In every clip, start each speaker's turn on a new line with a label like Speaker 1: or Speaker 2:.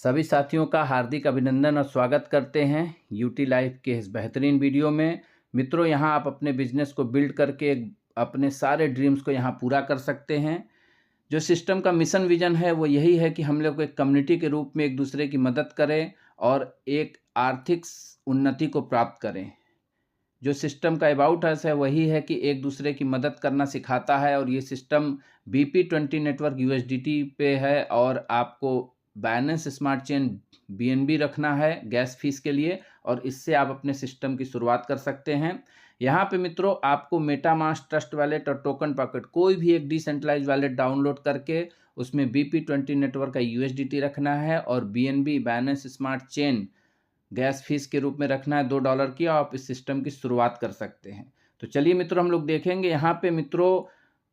Speaker 1: सभी साथियों का हार्दिक अभिनंदन और स्वागत करते हैं यूटी लाइफ के इस बेहतरीन वीडियो में। मित्रों, यहां आप अपने बिजनेस को बिल्ड करके अपने सारे ड्रीम्स को यहां पूरा कर सकते हैं। जो सिस्टम का मिशन विजन है वो यही है कि हम लोग एक कम्युनिटी के रूप में एक दूसरे की मदद करें और एक आर्थिक उन्नति को प्राप्त करें। जो सिस्टम का अबाउट अस है वही है कि एक दूसरे की मदद करना सिखाता है, और ये सिस्टम BP20 नेटवर्क USDT पे है, और आपको बाइनेंस स्मार्ट चेन BNB रखना है गैस फीस के लिए, और इससे आप अपने सिस्टम की शुरुआत कर सकते हैं। यहाँ पे मित्रों आपको मेटामास्क, ट्रस्ट वैलेट और टोकन पॉकेट कोई भी एक डिसेंट्रलाइज वैलेट डाउनलोड करके उसमें BP20 नेटवर्क का USDT रखना है, और BNB Binance smart chain gas fees के रूप में रखना है $2 की। आप इस सिस्टम की शुरुआत कर सकते हैं। तो चलिए मित्रों, हम लोग देखेंगे। यहाँ पे मित्रों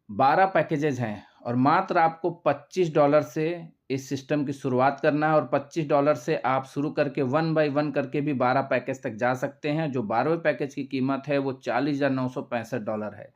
Speaker 1: 12 पैकेजेज हैं, और मात्र आपको $25 से इस सिस्टम की शुरुआत करना है, और $25 से आप शुरू करके 1 बाय 1 करके भी 12 पैकेज तक जा सकते हैं। जो 12वें पैकेज की कीमत है वो $40,965 है।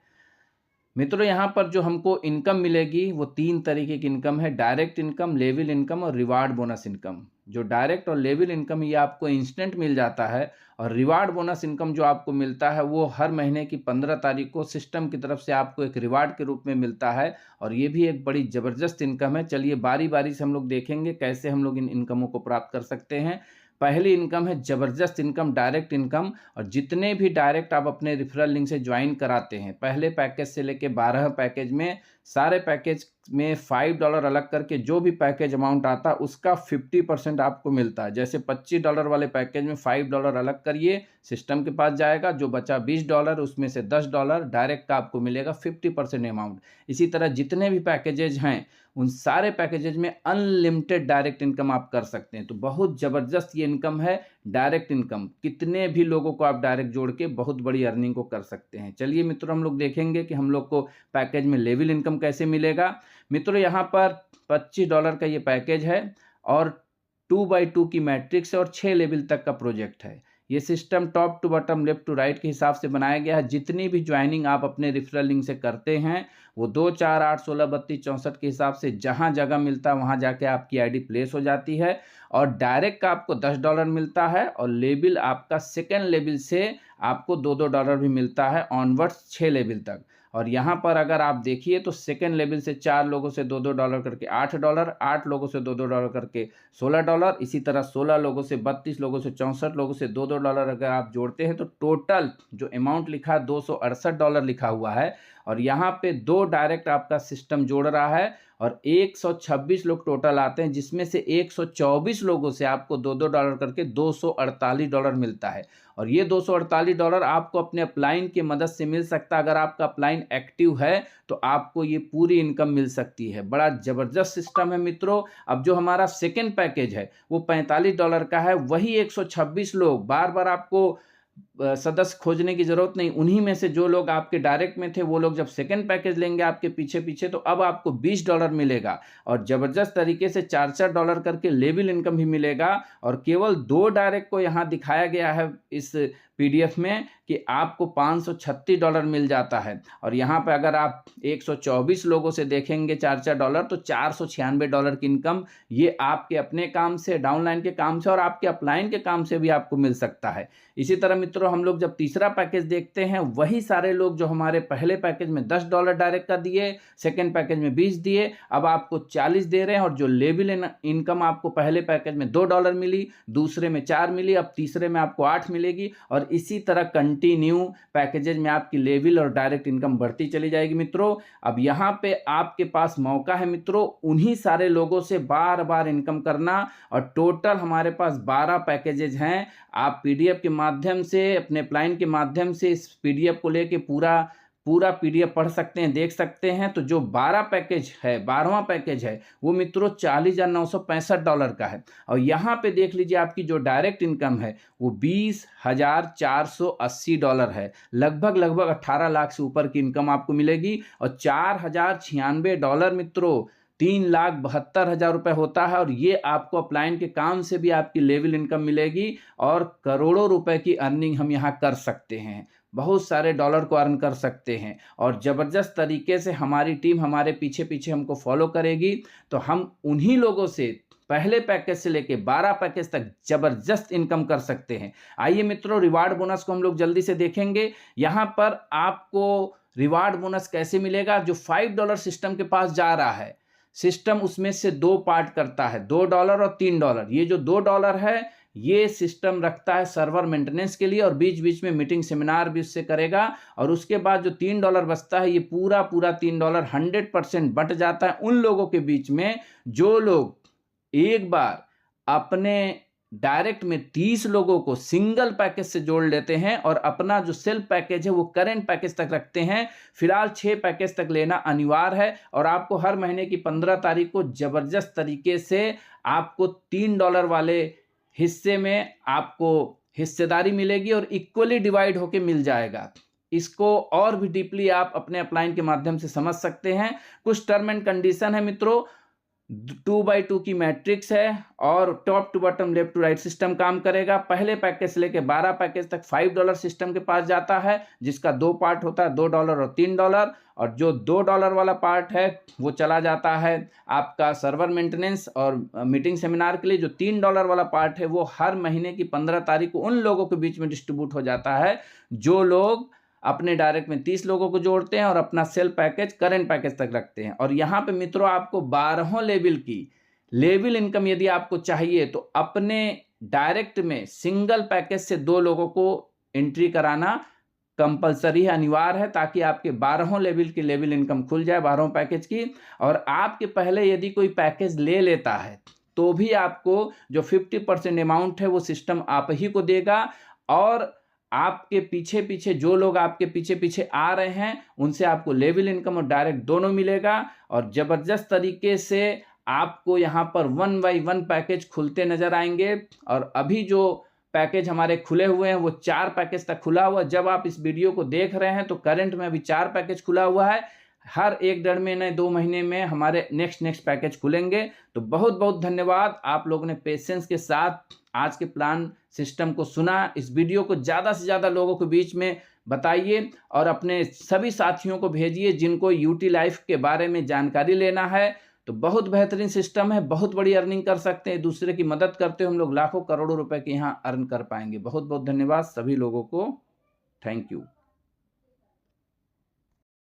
Speaker 1: मित्रों, यहाँ पर जो हमको इनकम मिलेगी वो 3 तरीके की इनकम है: डायरेक्ट इनकम, लेवल इनकम और रिवार्ड बोनस इनकम। जो डायरेक्ट और लेवल इनकम ये आपको इंस्टेंट मिल जाता है, और रिवार्ड बोनस इनकम जो आपको मिलता है वो हर महीने की 15 तारीख को सिस्टम की तरफ से आपको एक रिवार्ड के रूप में मिलता है, और ये भी एक बड़ी ज़बरदस्त इनकम है। चलिए बारी बारी से हम लोग देखेंगे कैसे हम लोग इन इनकमों को प्राप्त कर सकते हैं। पहली इनकम है ज़बरदस्त इनकम, डायरेक्ट इनकम। और जितने भी डायरेक्ट आप अपने रेफरल लिंक से ज्वाइन कराते हैं, पहले पैकेज से लेके 12 पैकेज में, सारे पैकेज में $5 अलग करके जो भी पैकेज अमाउंट आता उसका 50% आपको मिलता है। जैसे $25 वाले पैकेज में $5 अलग करिए, सिस्टम के पास जाएगा, जो बचा $20 उसमें से $10 डायरेक्ट का आपको मिलेगा 50% अमाउंट। इसी तरह जितने भी पैकेजेज हैं उन सारे पैकेजेज में अनलिमिटेड डायरेक्ट इनकम आप कर सकते हैं। तो बहुत ज़बरदस्त ये इनकम है, डायरेक्ट इनकम। कितने भी लोगों को आप डायरेक्ट जोड़ के बहुत बड़ी अर्निंग को कर सकते हैं। चलिए मित्रों, हम लोग देखेंगे कि हम लोग को पैकेज में लेवल इनकम कैसे मिलेगा। मित्रों, यहाँ पर $25 का ये पैकेज है, और 2x2 की मैट्रिक्स है, और 6 लेवल तक का प्रोजेक्ट है। ये system top to bottom, left to right के हिसाब से बनाया गया है। जितनी भी ज्वाइनिंग आप अपने रेफरल लिंक से करते हैं वो 2, 4, 8, 16, 32, 64 के हिसाब से जहां जगह मिलता है वहां जाके आपकी आईडी प्लेस हो जाती है। और डायरेक्ट का आपको $10 मिलता है, और लेवल आपका सेकेंड लेवल से आपको $2 भी मिलता है, ऑनवर्ड्स 6 लेवल तक। और यहाँ पर अगर आप देखिए तो सेकेंड लेवल से 4 लोगों से $2 करके $8, 8 लोगों से $2 करके $16, इसी तरह 16 लोगों से, 32 लोगों से, 64 लोगों से $2 अगर आप जोड़ते हैं तो टोटल जो अमाउंट लिखा है $268 लिखा हुआ है। और यहाँ पे 2 डायरेक्ट आपका सिस्टम जोड़ रहा है, और 126 लोग टोटल आते हैं, जिसमें से 124 लोगों से आपको $2 करके $248 मिलता है। और ये $248 आपको अपने अपलाइन की मदद से मिल सकता है। अगर आपका अपलाइन एक्टिव है तो आपको ये पूरी इनकम मिल सकती है। बड़ा ज़बरदस्त सिस्टम है मित्रों। अब जो हमारा सेकेंड पैकेज है वो $45 का है। वही 126 लोग, बार बार आपको सदस्य खोजने की जरूरत नहीं। उन्हीं में से जो लोग आपके डायरेक्ट में थे वो लोग जब सेकंड पैकेज लेंगे आपके पीछे पीछे, तो अब आपको $20 मिलेगा, और जबरदस्त तरीके से $4 करके लेवल इनकम भी मिलेगा। और केवल 2 डायरेक्ट को यहाँ दिखाया गया है इस PDF में कि आपको $536 मिल जाता है। और यहाँ पे अगर आप 124 लोगों से देखेंगे $4 तो $496 की इनकम ये आपके अपने काम से, डाउनलाइन के काम से, और आपके अपलाइन के काम से भी आपको मिल सकता है। इसी तरह मित्रों, हम लोग जब तीसरा पैकेज देखते हैं, वही सारे लोग जो हमारे पहले पैकेज में $10 डायरेक्ट का दिए, सेकेंड पैकेज में 20 दिए, अब आपको 40 दे रहे हैं। और जो लेवल इनकम आपको पहले पैकेज में $2 मिली, दूसरे में 4 मिली, अब तीसरे में आपको 8 मिलेगी, और इसी तरह कंटिन्यू पैकेजेज में आपकी लेवल और डायरेक्ट इनकम बढ़ती चली जाएगी। मित्रों, अब यहाँ पे आपके पास मौका है मित्रों उन्हीं सारे लोगों से बार बार इनकम करना। और टोटल हमारे पास 12 पैकेजेज हैं। आप PDF के माध्यम से, अपने प्लान के माध्यम से इस PDF को लेके पूरा PDF पढ़ सकते हैं, देख सकते हैं। तो जो 12 पैकेज है, 12वां पैकेज है वो मित्रों $40,965 का है। और यहाँ पे देख लीजिए आपकी जो डायरेक्ट इनकम है वो $20,480 है। लगभग 18 लाख से ऊपर की इनकम आपको मिलेगी। और $4,096 मित्रों $3,72,000 होता है। और ये आपको अपलाइन के काम से भी आपकी लेवल इनकम मिलेगी, और करोड़ों रुपए की अर्निंग हम यहाँ कर सकते हैं। बहुत सारे डॉलर को अर्न कर सकते हैं, और ज़बरदस्त तरीके से हमारी टीम हमारे पीछे पीछे हमको फॉलो करेगी। तो हम उन्हीं लोगों से पहले पैकेज से लेके 12 पैकेज तक जबरदस्त इनकम कर सकते हैं। आइए मित्रों, रिवार्ड बोनस को हम लोग जल्दी से देखेंगे। यहाँ पर आपको रिवार्ड बोनस कैसे मिलेगा। जो $5 सिस्टम के पास जा रहा है, सिस्टम उसमें से 2 पार्ट करता है, $2 और $3। ये जो $2 है ये सिस्टम रखता है सर्वर मेंटेनेंस के लिए और बीच बीच में मीटिंग सेमिनार भी उससे करेगा। और उसके बाद जो $3 बचता है, ये पूरा $3 100% बंट जाता है उन लोगों के बीच में जो लोग एक बार अपने डायरेक्ट में 30 लोगों को सिंगल पैकेज से जोड़ लेते हैं और अपना जो सेल्फ पैकेज है वो करेंट पैकेज तक रखते हैं। फिलहाल 6 पैकेज तक लेना अनिवार्य है और आपको हर महीने की 15 तारीख को जबरदस्त तरीके से आपको $3 वाले हिस्से में आपको हिस्सेदारी मिलेगी और इक्वली डिवाइड होके मिल जाएगा। इसको और भी डीपली आप अपने अपलाइन के माध्यम से समझ सकते हैं। कुछ टर्म एंड कंडीशन है मित्रों, 2x2 की मैट्रिक्स है और top to bottom left to right system काम करेगा। पहले पैकेज से लेकर 12 पैकेज तक $5 सिस्टम के पास जाता है, जिसका 2 पार्ट होता है, $2 और $3। और जो $2 वाला पार्ट है वो चला जाता है आपका सर्वर मेंटेनेंस और मीटिंग सेमिनार के लिए। जो $3 वाला पार्ट है वो हर महीने की 15 तारीख को उन लोगों के बीच में डिस्ट्रीब्यूट हो जाता है जो लोग अपने डायरेक्ट में 30 लोगों को जोड़ते हैं और अपना सेल्फ पैकेज करेंट पैकेज तक रखते हैं। और यहाँ पे मित्रों आपको 12 लेवल की लेवल इनकम यदि आपको चाहिए तो अपने डायरेक्ट में सिंगल पैकेज से 2 लोगों को एंट्री कराना कंपलसरी है, अनिवार्य है, ताकि आपके 12 लेवल की लेवल इनकम खुल जाए 12 पैकेज की। और आपके पहले यदि कोई पैकेज ले लेता है तो भी आपको जो 50% अमाउंट है वो सिस्टम आप ही को देगा। और आपके पीछे पीछे जो लोग आपके पीछे पीछे आ रहे हैं उनसे आपको लेवल इनकम और डायरेक्ट दोनों मिलेगा। और जबरदस्त तरीके से आपको यहाँ पर 1 by 1 पैकेज खुलते नजर आएंगे। और अभी जो पैकेज हमारे खुले हुए हैं वो 4 पैकेज तक खुला हुआ। जब आप इस वीडियो को देख रहे हैं तो करंट में अभी 4 पैकेज खुला हुआ है। हर 1-1.5 महीने 2 महीने में हमारे नेक्स्ट पैकेज खुलेंगे। तो बहुत बहुत धन्यवाद, आप लोगों ने पेशेंस के साथ आज के प्लान सिस्टम को सुना। इस वीडियो को ज़्यादा से ज़्यादा लोगों के बीच में बताइए और अपने सभी साथियों को भेजिए जिनको यूटी लाइफ के बारे में जानकारी लेना है। तो बहुत बेहतरीन सिस्टम है, बहुत बड़ी अर्निंग कर सकते हैं। दूसरे की मदद करते हुए हम लोग लाखों करोड़ों रुपए के यहाँ अर्न कर पाएंगे। बहुत बहुत धन्यवाद सभी लोगों को, थैंक यू।